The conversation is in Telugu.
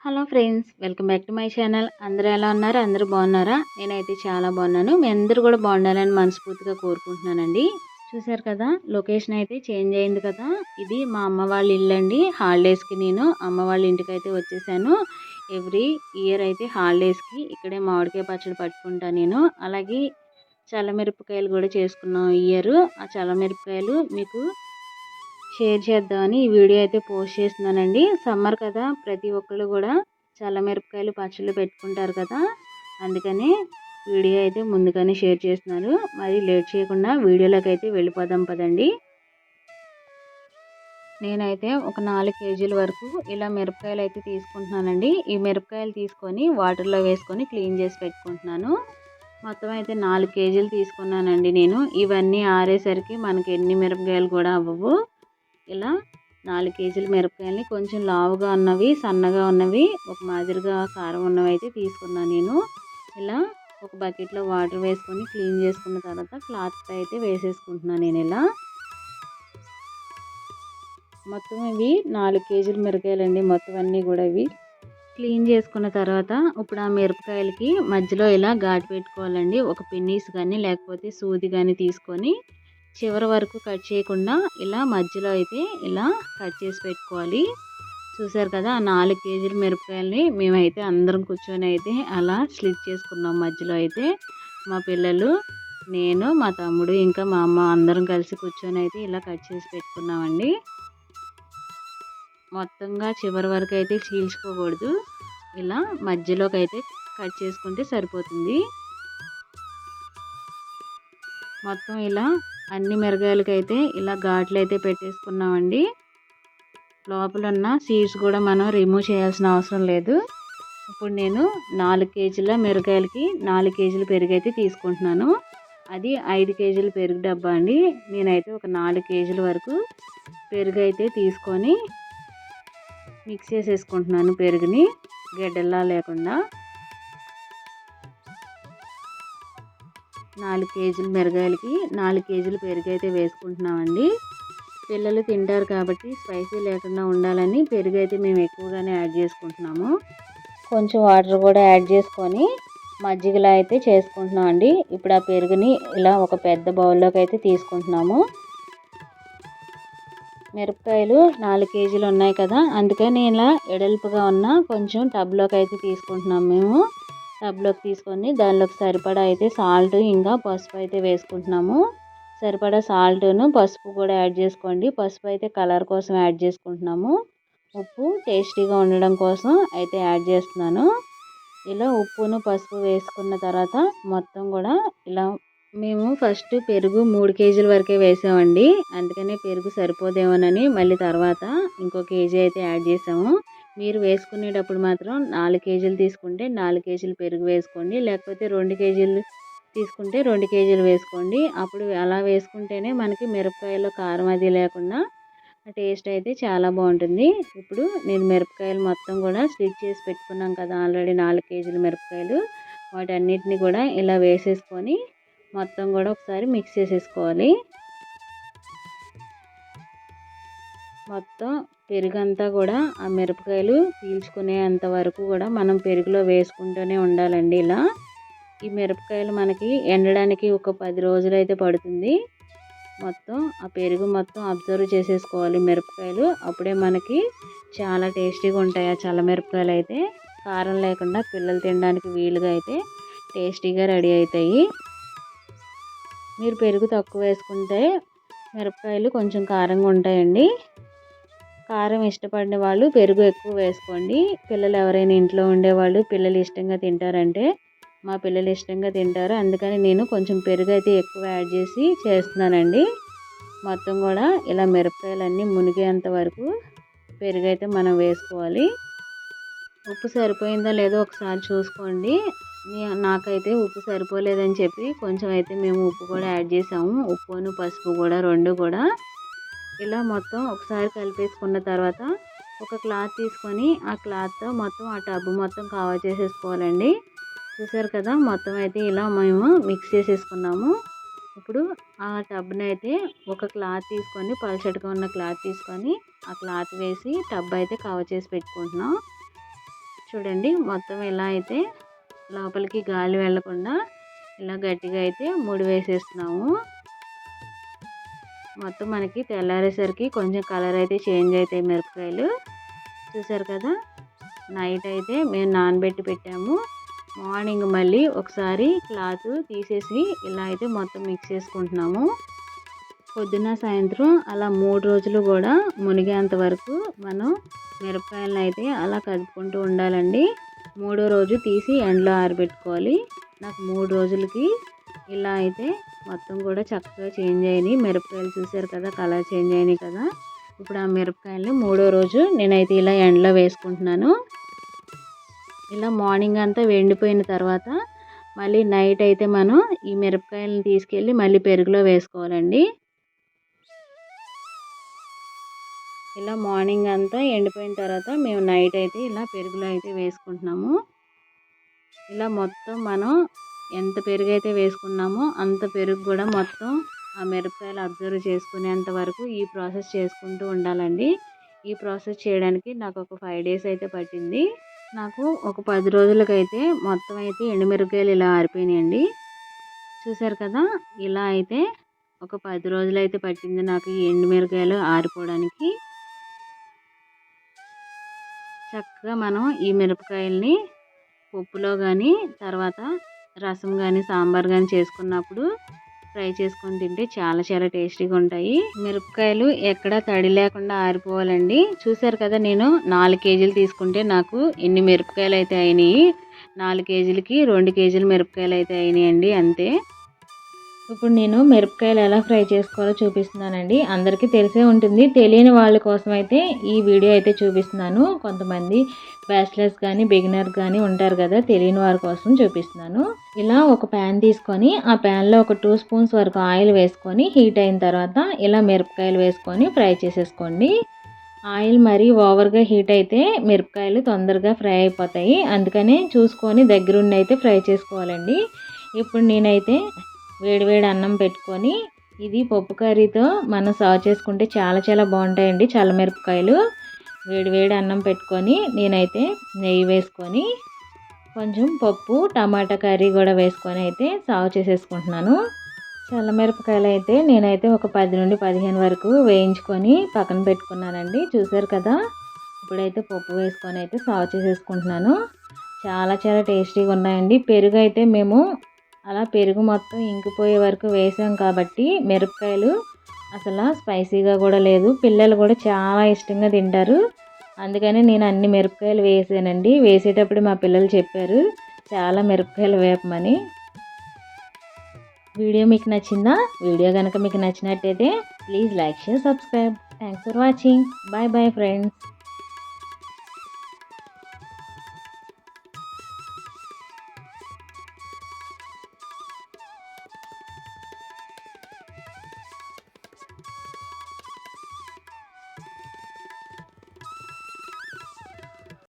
Hello friends, welcome back to my channel. అందరూ ఎలా ఉన్నారు? అందరూ బాగున్నారా? నేనైతే చాలా బాగున్నాను. మీ అందరూ కూడా బాగుండాలని మనస్ఫూర్తిగా కోరుకుంటున్నానండి. చూసారు కదా, లొకేషన్ అయితే చేంజ్ అయింది కదా. ఇది మా అమ్మ వాళ్ళ ఇల్లు అండి. హాలిడేస్కి నేను అమ్మ వాళ్ళ ఇంటికి అయితే వచ్చేసాను. ఎవ్రీ ఇయర్ అయితే హాలిడేస్కి ఇక్కడే మామిడికాయ పచ్చడి పట్టుకుంటా నేను. అలాగే చల్లమిరపకాయలు కూడా చేసుకున్నాం ఈ ఇయర్. ఆ చల్లమిరపకాయలు మీకు షేర్ చేద్దామని ఈ వీడియో అయితే పోస్ట్ చేస్తున్నానండి. సమ్మర్ కదా, ప్రతి ఒక్కళ్ళు కూడా చల్లమిరపకాయలు పచ్చళ్ళు పెట్టుకుంటారు కదా. అందుకని వీడియో అయితే ముందుగానే షేర్ చేస్తున్నాను. మరి లేట్ చేయకుండా వీడియోలోకి అయితే వెళ్ళిపోదాం పదండి. నేనైతే ఒక 4 కేజీల వరకు ఇలా మిరపకాయలు అయితే తీసుకుంటున్నానండి. ఈ మిరపకాయలు తీసుకొని వాటర్లో వేసుకొని క్లీన్ చేసి పెట్టుకుంటున్నాను. మొత్తం అయితే 4 కేజీలు తీసుకున్నానండి నేను. ఇవన్నీ ఆరేసరికి మనకి ఎన్ని మిరపకాయలు కూడా అవ్వవు. ఇలా 4 కేజీల మిరపకాయలని కొంచెం లావుగా ఉన్నవి, సన్నగా ఉన్నవి, ఒక మాదిరిగా కారం ఉన్నవి అయితే తీసుకున్నాను నేను. ఇలా ఒక బకెట్లో వాటర్ వేసుకొని క్లీన్ చేసుకున్న తర్వాత క్లాత్తో అయితే వేసేసుకుంటున్నాను నేను. ఇలా మొత్తం ఇవి 4 కేజీల మిరపకాయలండి. మొత్తం అన్నీ కూడా ఇవి క్లీన్ చేసుకున్న తర్వాత ఇప్పుడు ఆ మిరపకాయలకి మధ్యలో ఇలా ఘాటు పెట్టుకోవాలండి. ఒక పిన్నీస్ కానీ లేకపోతే సూది కానీ తీసుకొని చివరి వరకు కట్ చేయకుండా ఇలా మధ్యలో అయితే ఇలా కట్ చేసి పెట్టుకోవాలి. చూసారు కదా, ఆ 4 కేజీల మిరపకాయలని మేమైతే అందరం కూర్చొని అయితే అలా స్లిట్ చేసుకున్నాం. మధ్యలో అయితే మా పిల్లలు, నేను, మా తమ్ముడు, ఇంకా మా అమ్మ అందరం కలిసి కూర్చొని అయితే ఇలా కట్ చేసి పెట్టుకున్నామండి. మొత్తంగా చివరి వరకు అయితే చీల్చుకోకూడదు. ఇలా మధ్యలోకి అయితే కట్ చేసుకుంటే సరిపోతుంది. మొత్తం ఇలా అన్ని మిరగాయలకైతే ఇలా ఘాట్లు అయితే పెట్టేసుకున్నామండి. లోపల ఉన్న సీడ్స్ కూడా మనం రిమూవ్ చేయాల్సిన అవసరం లేదు. ఇప్పుడు నేను 4 కేజీల మిరగాయలకి 4 కేజీల పెరుగు అయితే తీసుకుంటున్నాను. అది 5 కేజీల పెరుగు డబ్బా అండి. నేనైతే ఒక 4 కేజీల వరకు పెరుగు అయితే తీసుకొని మిక్స్ చేసేసుకుంటున్నాను. పెరుగుని గడ్డల్లా లేకుండా 4 కేజీల మిరగాయలకి 4 కేజీల పెరుగు అయితే వేసుకుంటున్నామండి. పిల్లలు తింటారు కాబట్టి స్పైసీ లేకుండా ఉండాలని పెరుగు అయితే మేము ఎక్కువగానే యాడ్ చేసుకుంటున్నాము. కొంచెం వాటర్ కూడా యాడ్ చేసుకొని మజ్జిగలా అయితే చేసుకుంటున్నాం అండి. ఇప్పుడు ఆ పెరుగుని ఇలా ఒక పెద్ద బౌల్లోకి అయితే తీసుకుంటున్నాము. మిరపకాయలు 4 కేజీలు ఉన్నాయి కదా, అందుకని ఇలా ఎడల్పుగా ఉన్న కొంచెం టబ్లోకి అయితే తీసుకుంటున్నాం మేము. టబ్లోకి తీసుకొని దానిలోకి సరిపడా అయితే సాల్ట్ ఇంకా పసుపు అయితే వేసుకుంటున్నాము. సరిపడా సాల్ట్ను పసుపు కూడా యాడ్ చేసుకోండి. పసుపు అయితే కలర్ కోసం యాడ్ చేసుకుంటున్నాము. ఉప్పు టేస్టీగా ఉండడం కోసం అయితే యాడ్ చేస్తున్నాను. ఇలా ఉప్పును పసుపు వేసుకున్న తర్వాత మొత్తం కూడా ఇలా మేము ఫస్ట్ పెరుగు 3 కేజీల వరకే వేసామండి. అందుకనే పెరుగు సరిపోదేమోనని మళ్ళీ తర్వాత ఇంకో కేజీ అయితే యాడ్ చేసాము. మీరు వేసుకునేటప్పుడు మాత్రం 4 కేజీలు తీసుకుంటే 4 కేజీలు పెరుగు వేసుకోండి. లేకపోతే 2 కేజీలు తీసుకుంటే 2 కేజీలు వేసుకోండి. అప్పుడు అలా వేసుకుంటేనే మనకి మిరపకాయలో కారం అది లేకుండా టేస్ట్ అయితే చాలా బాగుంటుంది. ఇప్పుడు నేను మిరపకాయలు మొత్తం కూడా స్లిట్ చేసి పెట్టుకున్నాం కదా, ఆల్రెడీ 4 కేజీల మిరపకాయలు, వాటన్నిటిని కూడా ఇలా వేసేసుకొని మొత్తం కూడా ఒకసారి మిక్స్ చేసేసుకోవాలి. మొత్తం పెరుగంతా కూడా ఆ మిరపకాయలు పీల్చుకునేంత వరకు కూడా మనం పెరుగులో వేసుకుంటూనే ఉండాలండి. ఇలా ఈ మిరపకాయలు మనకి ఎండడానికి ఒక 10 రోజులు అయితే పడుతుంది. మొత్తం ఆ పెరుగు మొత్తం అబ్జర్వ్ చేసేసుకోవాలి మిరపకాయలు. అప్పుడే మనకి చాలా టేస్టీగా ఉంటాయి ఆ చల్లమిరపకాయలు అయితే. కారం లేకుండా పిల్లలు తినడానికి వీలుగా అయితే టేస్టీగా రెడీ అవుతాయి. మీరు పెరుగు తక్కువ వేసుకుంటే మిరపకాయలు కొంచెం కారంగా ఉంటాయండి. కారం ఇష్టపడిన వాళ్ళు పెరుగు ఎక్కువ వేసుకోండి. పిల్లలు ఎవరైనా ఇంట్లో ఉండేవాళ్ళు పిల్లలు ఇష్టంగా తింటారంటే, మా పిల్లలు ఇష్టంగా తింటారు, అందుకని నేను కొంచెం పెరుగు అయితే ఎక్కువ యాడ్ చేసి చేస్తున్నానండి. మొత్తం కూడా ఇలా మిరపకాయలన్నీ మునిగేంత వరకు పెరుగు అయితే మనం వేసుకోవాలి. ఉప్పు సరిపోయిందో లేదో ఒకసారి చూసుకోండి. నాకైతే ఉప్పు సరిపోలేదని చెప్పి కొంచెం అయితే మేము ఉప్పు కూడా యాడ్ చేసాము. ఉప్పును పసుపు కూడా రెండు కూడా ఇలా మొత్తం ఒకసారి కలిపేసుకున్న తర్వాత ఒక క్లాత్ తీసుకొని ఆ క్లాత్తో మొత్తం ఆ టబ్ మొత్తం కవర్ చేసేసుకోవాలండి. చూసారు కదా, మొత్తం అయితే ఇలా మేము మిక్స్ చేసేసుకున్నాము. ఇప్పుడు ఆ టబ్ని అయితే ఒక క్లాత్ తీసుకొని, పల్చటిగా ఉన్న క్లాత్ తీసుకొని ఆ క్లాత్ వేసి టబ్ అయితే కవర్ చేసి పెట్టుకుంటున్నాం. చూడండి మొత్తం ఇలా అయితే లోపలికి గాలి వెళ్ళకుండా ఇలా గట్టిగా అయితే ముడి వేసేస్తున్నాము. మొత్తం మనకి తెల్లారేసరికి కొంచెం కలర్ అయితే చేంజ్ అవుతాయి మిరపకాయలు. చూసారు కదా, నైట్ అయితే మేము నానబెట్టి పెట్టాము. మార్నింగ్ మళ్ళీ ఒకసారి క్లాత్ తీసేసి ఇలా అయితే మొత్తం మిక్స్ చేసుకుంటున్నాము. పొద్దున సాయంత్రం అలా 3 రోజులు కూడా మునిగేంత వరకు మనం మిరపకాయలను అయితే అలా కదుపుకుంటూ ఉండాలండి. 3వ రోజు తీసి ఎండలో ఆరబెట్టుకోవాలి. నాకు 3 రోజులకి ఇలా అయితే మొత్తం కూడా చక్కగా చేంజ్ అయినాయి మిరపకాయలు. చూసారు కదా, కలర్ చేంజ్ అయినాయి కదా. ఇప్పుడు ఆ మిరపకాయలని 3వ రోజు నేనైతే ఇలా ఎండలో వేసుకుంటున్నాను. ఇలా మార్నింగ్ అంతా ఎండిపోయిన తర్వాత మళ్ళీ నైట్ అయితే మనం ఈ మిరపకాయలను తీసుకెళ్ళి మళ్ళీ పెరుగులో వేసుకోవాలండి. ఇలా మార్నింగ్ అంతా ఎండిపోయిన తర్వాత మేము నైట్ అయితే ఇలా పెరుగులో అయితే వేసుకుంటున్నాము. ఇలా మొత్తం మనం ఎంత పెరుగు అయితే వేసుకున్నామో అంత పెరుగు కూడా మొత్తం ఆ మిరపకాయలు అబ్జర్వ్ చేసుకునేంత వరకు ఈ ప్రాసెస్ చేసుకుంటూ ఉండాలండి. ఈ ప్రాసెస్ చేయడానికి నాకు ఒక 5 డేస్ అయితే పట్టింది. నాకు ఒక 10 రోజులకైతే మొత్తం అయితే ఎండుమిరపకాయలు ఇలా ఆరిపోయినాయండి. చూసారు కదా, ఇలా అయితే ఒక 10 రోజులు అయితే పట్టింది నాకు ఈ ఎండుమిరపకాయలు ఆరిపోవడానికి. చక్కగా మనం ఈ మిరపకాయల్ని పప్పులో కానీ తర్వాత రసం కానీ సాంబార్ కానీ చేసుకున్నప్పుడు ఫ్రై చేసుకొని తింటే చాలా చాలా టేస్టీగా ఉంటాయి. మిరపకాయలు ఎక్కడ తడి లేకుండా ఆరిపోవాలండి. చూసారు కదా, నేను 4 కేజీలు తీసుకుంటే నాకు ఎన్ని మిరపకాయలు అయితే అయినాయి. 4 కేజీలకి 2 కేజీలు మిరపకాయలు అయితే అయినాయండి, అంతే. ఇప్పుడు నేను మిరపకాయలు ఎలా ఫ్రై చేసుకోవాలో చూపిస్తున్నానండి. అందరికీ తెలిసే ఉంటుంది, తెలియని వాళ్ళ కోసం అయితే ఈ వీడియో అయితే చూపిస్తున్నాను. కొంతమంది బ్యాచిలర్స్ కానీ బిగినర్ కానీ ఉంటారు కదా, తెలియని వారి కోసం చూపిస్తున్నాను. ఇలా ఒక ప్యాన్ తీసుకొని ఆ ప్యాన్లో ఒక 2 స్పూన్స్ వరకు ఆయిల్ వేసుకొని హీట్ అయిన తర్వాత ఇలా మిరపకాయలు వేసుకొని ఫ్రై చేసేసుకోండి. ఆయిల్ మరీ ఓవర్గా హీట్ అయితే మిరపకాయలు తొందరగా ఫ్రై అయిపోతాయి. అందుకనే చూసుకొని దగ్గరుండి అయితే ఫ్రై చేసుకోవాలండి. ఇప్పుడు నేనైతే వేడివేడి అన్నం పెట్టుకొని ఇది పప్పు కర్రీతో మనం సర్వ్ చేసుకుంటే చాలా చాలా బాగుంటాయండి చల్లమిరపకాయలు. వేడివేడి అన్నం పెట్టుకొని నేనైతే నెయ్యి వేసుకొని కొంచెం పప్పు టమాటా కర్రీ కూడా వేసుకొని అయితే సర్వ్ చేసేసుకుంటున్నాను. చల్లమిరపకాయలు అయితే నేనైతే ఒక 10 నుండి 15 వరకు వేయించుకొని పక్కన పెట్టుకున్నానండి. చూసారు కదా, ఇప్పుడైతే పప్పు వేసుకొని అయితే సర్వ్ చేసేసుకుంటున్నాను. చాలా చాలా టేస్టీగా ఉన్నాయండి. పెరుగు అయితే మేము అలా పెరుగు మొత్తం ఇంకిపోయే వరకు వేసాం కాబట్టి మిరపకాయలు అసలు స్పైసీగా కూడా లేదు. పిల్లలు కూడా చాలా ఇష్టంగా తింటారు. అందుకని నేను అన్ని మిరపకాయలు వేసానండి. వేసేటప్పుడు మా పిల్లలు చెప్పారు చాలా మిరపకాయలు వేపమని. వీడియో మీకు నచ్చిందా? వీడియో కనుక మీకు నచ్చినట్టయితే please like, share, subscribe. Thanks for watching. Bye bye friends.